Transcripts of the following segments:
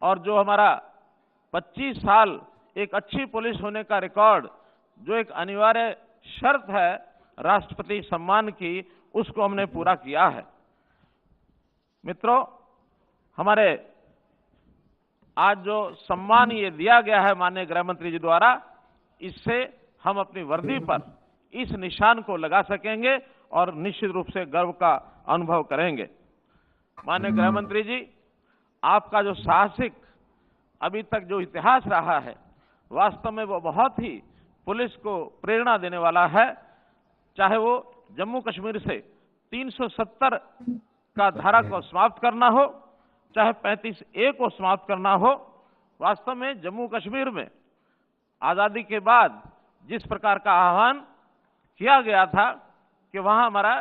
और जो हमारा 25 साल एक अच्छी पुलिस होने का रिकॉर्ड, जो एक अनिवार्य शर्त है राष्ट्रपति सम्मान की, उसको हमने पूरा किया है। मित्रों, हमारे आज जो सम्मान ये दिया गया है माननीय गृह मंत्री जी द्वारा, इससे हम अपनी वर्दी पर इस निशान को लगा सकेंगे और निश्चित रूप से गर्व का अनुभव करेंगे। माननीय गृह मंत्री जी, आपका जो साहसिक अभी तक जो इतिहास रहा है, वास्तव में वो बहुत ही पुलिस को प्रेरणा देने वाला है। चाहे वो जम्मू कश्मीर से 370 का धारा को समाप्त करना हो, चाहे 35A को समाप्त करना हो। वास्तव में जम्मू कश्मीर में आजादी के बाद जिस प्रकार का आह्वान किया गया था कि वहां हमारा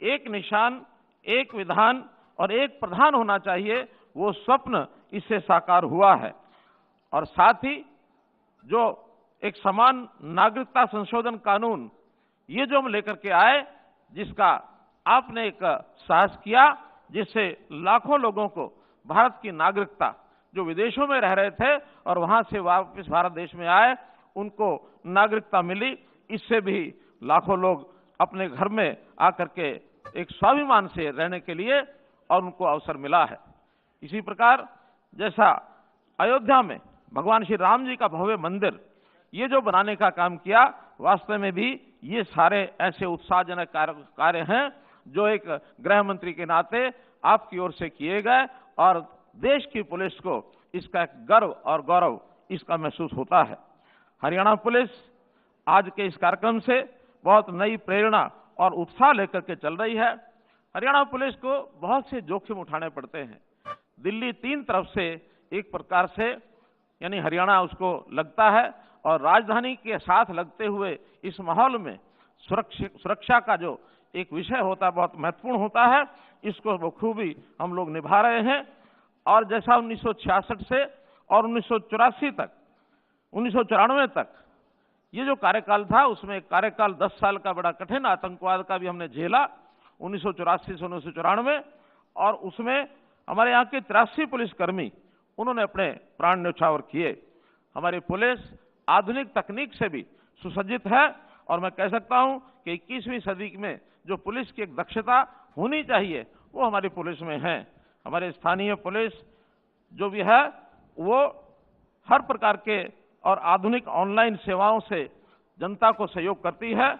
एक निशान, एक विधान और एक प्रधान होना चाहिए, वो स्वप्न इससे साकार हुआ है। और साथ ही जो एक समान नागरिकता संशोधन कानून, ये जो हम लेकर के आए, जिसका आपने एक साहस किया, जिससे लाखों लोगों को भारत की नागरिकता, जो विदेशों में रह रहे थे और वहां से वापस भारत देश में आए, उनको नागरिकता मिली। इससे भी लाखों लोग अपने घर में आकर के एक स्वाभिमान से रहने के लिए और उनको अवसर मिला है। इसी प्रकार जैसा अयोध्या में भगवान श्री राम जी का भव्य मंदिर, ये जो बनाने का काम किया, वास्तव में भी ये सारे ऐसे उत्साहजनक कार्य हैं जो एक गृह मंत्री के नाते आपकी ओर से किए गए और देश की पुलिस को इसका एक गर्व और गौरव इसका महसूस होता है। हरियाणा पुलिस आज के इस कार्यक्रम से बहुत नई प्रेरणा और उत्साह लेकर के चल रही है। हरियाणा पुलिस को बहुत से जोखिम उठाने पड़ते हैं। दिल्ली 3 तरफ से एक प्रकार से यानी हरियाणा उसको लगता है, और राजधानी के साथ लगते हुए इस माहौल में सुरक्षा का जो एक विषय होता है, बहुत महत्वपूर्ण होता है। इसको बखूबी हम लोग निभा रहे हैं। और जैसा 1966 से और 1984 तक, 1994 तक ये जो कार्यकाल था, उसमें कार्यकाल 10 साल का बड़ा कठिन आतंकवाद का भी हमने झेला, 1984 से 1994। और उसमें हमारे यहाँ के 83 पुलिसकर्मी, उन्होंने अपने प्राण न्यौछावर किए। हमारी पुलिस आधुनिक तकनीक से भी सुसज्जित है, और मैं कह सकता हूं कि 21वीं सदी में जो पुलिस की एक दक्षता होनी चाहिए, वो हमारी पुलिस में है। हमारे स्थानीय पुलिस जो भी है, वो हर प्रकार के और आधुनिक ऑनलाइन सेवाओं से जनता को सहयोग करती है।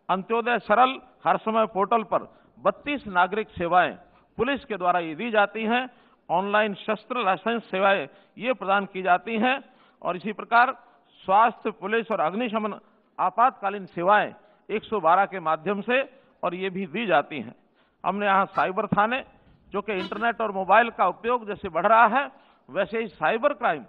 अंत्योदय सरल हर समय पोर्टल पर 32 नागरिक सेवाएं पुलिस के द्वारा ये दी जाती हैं। ऑनलाइन शस्त्र लाइसेंस सेवाएं ये प्रदान की जाती हैं। और इसी प्रकार स्वास्थ्य, पुलिस और अग्निशमन आपातकालीन सेवाएं 112 के माध्यम से और ये भी दी जाती हैं। हमने यहाँ साइबर थाने, जो कि इंटरनेट और मोबाइल का उपयोग जैसे बढ़ रहा है, वैसे ही साइबर क्राइम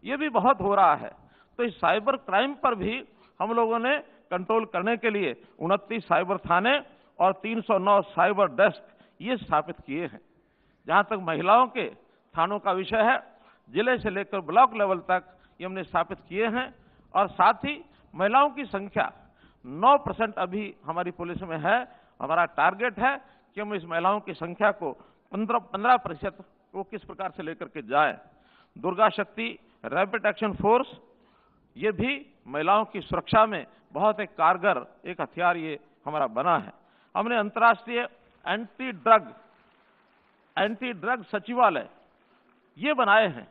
ये भी बहुत हो रहा है। तो इस साइबर क्राइम पर भी हम लोगों ने कंट्रोल करने के लिए 29 साइबर थाने और 309 साइबर डेस्क ये स्थापित किए हैं। जहां तक महिलाओं के थानों का विषय है, जिले से लेकर ब्लॉक लेवल तक ये हमने स्थापित किए हैं। और साथ ही महिलाओं की संख्या 9% अभी हमारी पुलिस में है। हमारा टारगेट है कि हम इस महिलाओं की संख्या को 15% को किस प्रकार से लेकर के जाए। दुर्गा शक्ति रैपिड एक्शन फोर्स, ये भी महिलाओं की सुरक्षा में बहुत एक कारगर एक हथियार ये हमारा बना है। हमने अंतर्राष्ट्रीय एंटी ड्रग सचिवालय ये बनाए हैं।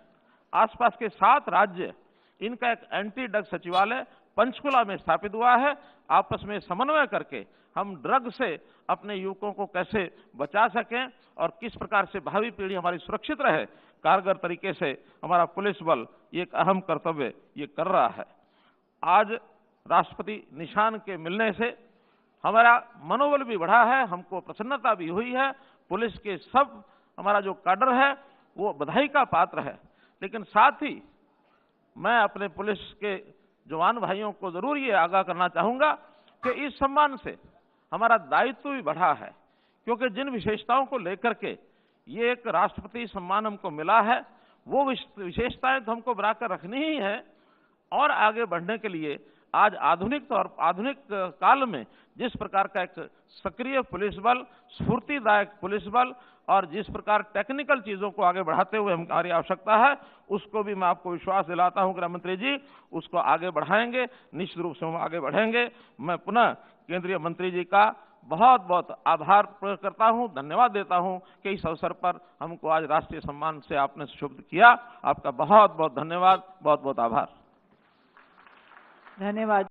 आसपास के 7 राज्य, इनका एक एंटी ड्रग सचिवालय पंचकुला में स्थापित हुआ है। आपस में समन्वय करके हम ड्रग से अपने युवकों को कैसे बचा सकें और किस प्रकार से भावी पीढ़ी हमारी सुरक्षित रहे, कारगर तरीके से हमारा पुलिस बल ये एक अहम कर्तव्य ये कर रहा है। आज राष्ट्रपति निशान के मिलने से हमारा मनोबल भी बढ़ा है, हमको प्रसन्नता भी हुई है। पुलिस के सब हमारा जो काडर है वो बधाई का पात्र है। लेकिन साथ ही मैं अपने पुलिस के जवान भाइयों को जरूर ये आगाह करना चाहूंगा कि इस सम्मान से हमारा दायित्व भी बढ़ा है, क्योंकि जिन विशेषताओं को लेकर के ये एक राष्ट्रपति सम्मान हमको मिला है, वो विशेषताएं तो हमको बनाकर रखनी ही है। और आगे बढ़ने के लिए आज आधुनिक काल में जिस प्रकार का एक सक्रिय पुलिस बल, स्फूर्तिदायक पुलिस बल और जिस प्रकार टेक्निकल चीजों को आगे बढ़ाते हुए हमारी आवश्यकता है, उसको भी मैं आपको विश्वास दिलाता हूं गृह मंत्री जी, उसको आगे बढ़ाएंगे, निश्चित रूप से हम आगे बढ़ेंगे। मैं पुनः केंद्रीय मंत्री जी का बहुत बहुत आभार प्रकट करता हूं, धन्यवाद देता हूं कि इस अवसर पर हमको आज राष्ट्रीय सम्मान से आपने शुभ किया। आपका बहुत बहुत धन्यवाद, बहुत बहुत आभार। धन्यवाद।